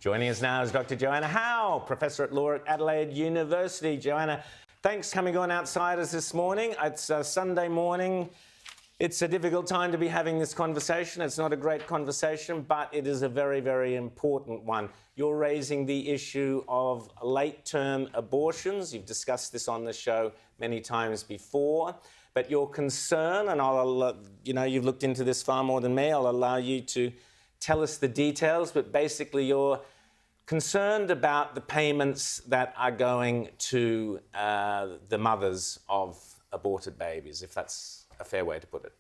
Joining us now is Dr. Joanna Howe, Professor at Law at Adelaide University. Joanna, thanks for coming on Outsiders this morning. It's a Sunday morning. It's a difficult time to be having this conversation. It's not a great conversation, but it is a very, very important one. You're raising the issue of late-term abortions. You've discussed this on the show many times before, but your concern, and you've looked into this far more than me, I'll allow you to tell us the details, but basically you're concerned about the payments that are going to the mothers of aborted babies, if that's a fair way to put it.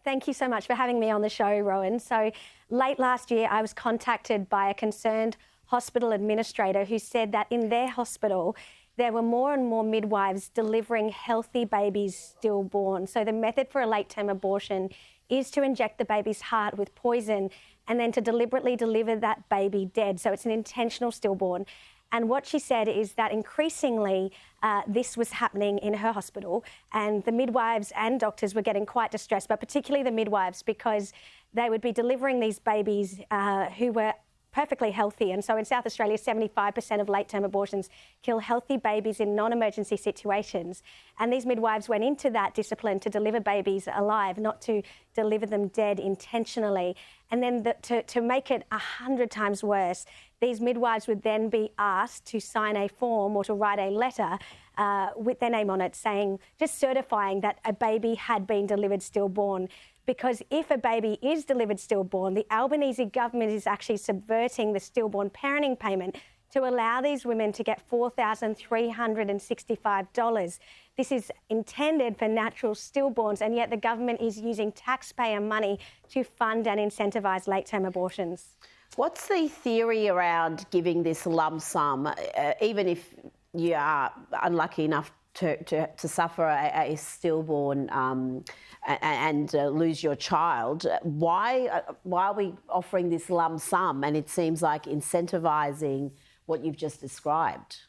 Thank you so much for having me on the show, Rowan. So late last year, I was contacted by a concerned hospital administrator who said that in their hospital, there were more and more midwives delivering healthy babies stillborn. So the method for a late-term abortion is to inject the baby's heart with poison and then to deliberately deliver that baby dead. So it's an intentional stillborn. And what she said is that increasingly this was happening in her hospital, and the midwives and doctors were getting quite distressed, but particularly the midwives, because they would be delivering these babies who were perfectly healthy. And so in South Australia, 75% of late-term abortions kill healthy babies in non-emergency situations. And these midwives went into that discipline to deliver babies alive, not to deliver them dead intentionally. And then to make it 100 times worse, these midwives would then be asked to sign a form or to write a letter with their name on it saying, just certifying that a baby had been delivered stillborn. Because if a baby is delivered stillborn, the Albanese government is actually subverting the Stillborn Parenting Payment to allow these women to get $4,365. This is intended for natural stillborns, and yet the government is using taxpayer money to fund and incentivise late-term abortions. What's the theory around giving this lump sum, even if you are unlucky enough to suffer a stillborn and lose your child? Why are we offering this lump sum? And it seems like incentivising what you've just described.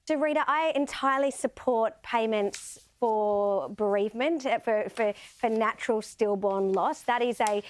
So, Rita, I entirely support payments for bereavement, for natural stillborn loss. That is a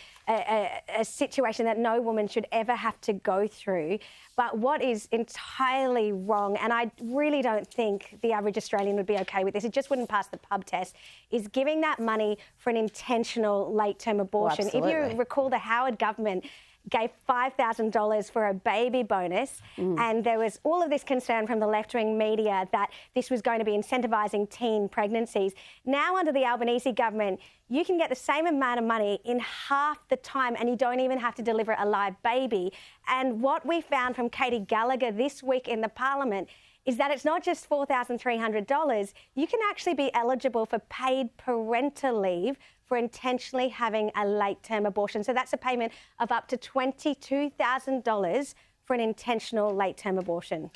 situation that no woman should ever have to go through. But what is entirely wrong, and I really don't think the average Australian would be okay with this, it just wouldn't pass the pub test, is giving that money for an intentional late-term abortion. Well, if you recall, the Howard government gave $5,000 for a baby bonus, and there was all of this concern from the left-wing media that this was going to be incentivising teen pregnancies. Now, under the Albanese government, you can get the same amount of money in half the time, and you don't even have to deliver a live baby. And what we found from Katy Gallagher this week in the Parliament is that it's not just $4,300. You can actually be eligible for paid parental leave for intentionally having a late-term abortion. So that's a payment of up to $22,000 for an intentional late-term abortion.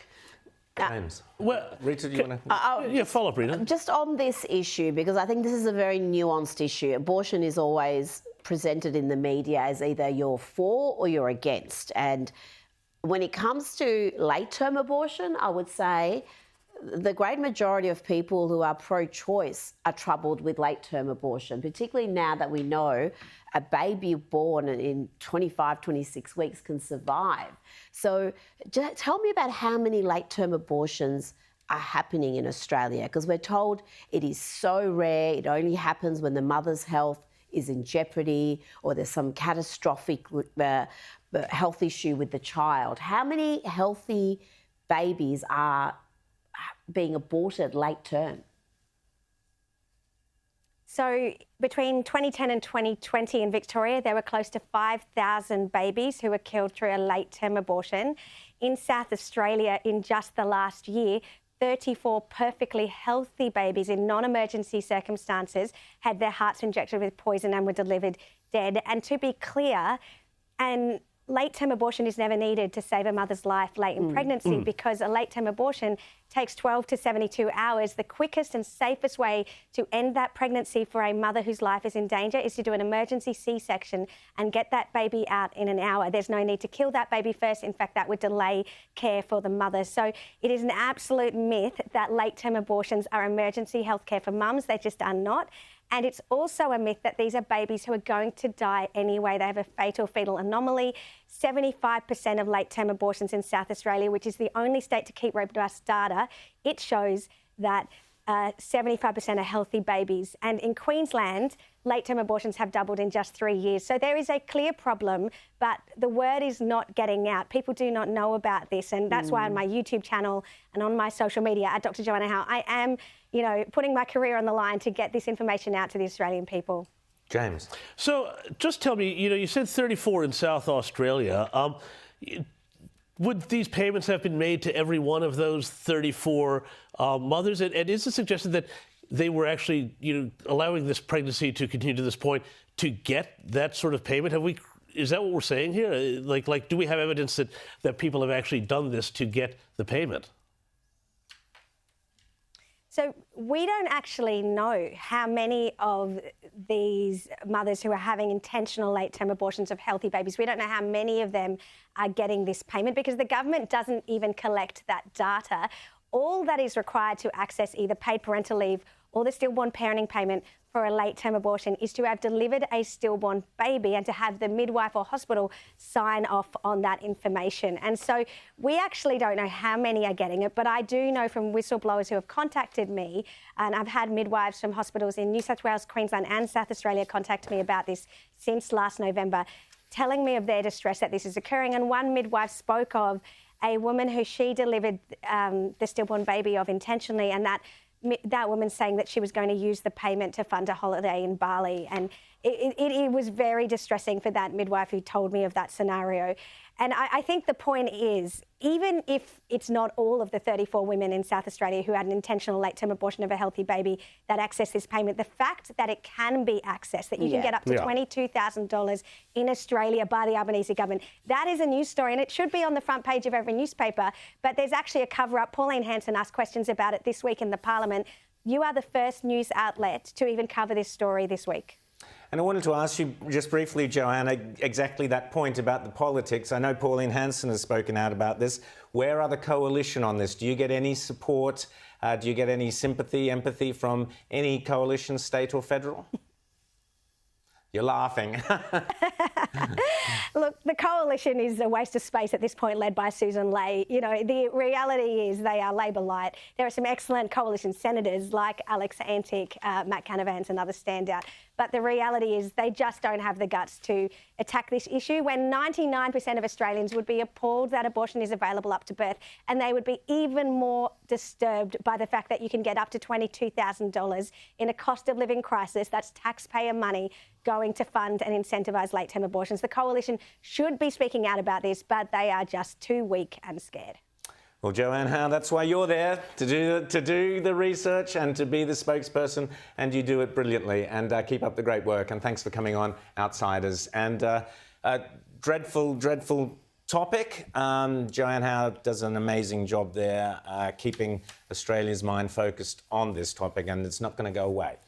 James. Well, Rita, do you want to... follow up, Rita. Just on this issue, because I think this is a very nuanced issue. Abortion is always presented in the media as either you're for or you're against. And when it comes to late-term abortion, I would say the great majority of people who are pro-choice are troubled with late-term abortion, particularly now that we know a baby born in 25, 26 weeks can survive. So just tell me about how many late-term abortions are happening in Australia, because we're told it is so rare, it only happens when the mother's health is in jeopardy or there's some catastrophic health issue with the child. How many healthy babies are being aborted late term? So between 2010 and 2020 in Victoria, there were close to 5,000 babies who were killed through a late-term abortion. In South Australia, in just the last year, 34 perfectly healthy babies in non-emergency circumstances had their hearts injected with poison and were delivered dead. And to be clear, and late-term abortion is never needed to save a mother's life late in pregnancy because a late-term abortion takes 12 to 72 hours. The quickest and safest way to end that pregnancy for a mother whose life is in danger is to do an emergency C-section and get that baby out in an hour. There's no need to kill that baby first. In fact, that would delay care for the mother. So it is an absolute myth that late-term abortions are emergency health care for mums. They just are not. And it's also a myth that these are babies who are going to die anyway. They have a fatal fetal anomaly. 75% of late-term abortions in South Australia, which is the only state to keep robust data, it shows that 75% are healthy babies. And in Queensland, late-term abortions have doubled in just 3 years. So there is a clear problem, but the word is not getting out. People do not know about this. And that's why on my YouTube channel and on my social media at Dr. Joanna Howe, I am, putting my career on the line to get this information out to the Australian people. James. So just tell me, you said 34 in South Australia. Would these payments have been made to every one of those 34 mothers? And is it suggested that they were actually, allowing this pregnancy to continue to this point to get that sort of payment? Is that what we're saying here? Like, do we have evidence that people have actually done this to get the payment? So we don't actually know how many of these mothers who are having intentional late-term abortions of healthy babies, we don't know how many of them are getting this payment because the government doesn't even collect that data. All that is required to access either paid parental leave or the stillborn parenting payment for a late-term abortion is to have delivered a stillborn baby and to have the midwife or hospital sign off on that information. And so we actually don't know how many are getting it, but I do know from whistleblowers who have contacted me, and I've had midwives from hospitals in New South Wales, Queensland and South Australia contact me about this since last November, telling me of their distress that this is occurring. And one midwife spoke of a woman who she delivered the stillborn baby of intentionally, and that woman saying that she was going to use the payment to fund a holiday in Bali. And it was very distressing for that midwife who told me of that scenario. And I think the point is, even if it's not all of the 34 women in South Australia who had an intentional late-term abortion of a healthy baby that access this payment, the fact that it can be accessed, that you can get up to $22,000 in Australia by the Albanese government, that is a news story, and it should be on the front page of every newspaper. But there's actually a cover-up. Pauline Hanson asked questions about it this week in the Parliament. You are the first news outlet to even cover this story this week. And I wanted to ask you just briefly, Joanna, exactly that point about the politics. I know Pauline Hanson has spoken out about this. Where are the coalition on this? Do you get any support? Do you get any sympathy, empathy from any coalition, state or federal? You're laughing. Look, the coalition is a waste of space at this point, led by Susan Ley. The reality is they are Labor light. There are some excellent coalition senators like Alex Antic, Matt Canavan's another standout. But the reality is they just don't have the guts to attack this issue when 99% of Australians would be appalled that abortion is available up to birth, and they would be even more disturbed by the fact that you can get up to $22,000 in a cost of living crisis. That's taxpayer money going to fund and incentivise late-term abortions. The coalition should be speaking out about this, but they are just too weak and scared. Well, Joanne Howe, that's why you're there, to do the research and to be the spokesperson, and you do it brilliantly. And keep up the great work, and thanks for coming on Outsiders. And dreadful topic. Joanne Howe does an amazing job there, keeping Australia's mind focused on this topic, and it's not going to go away.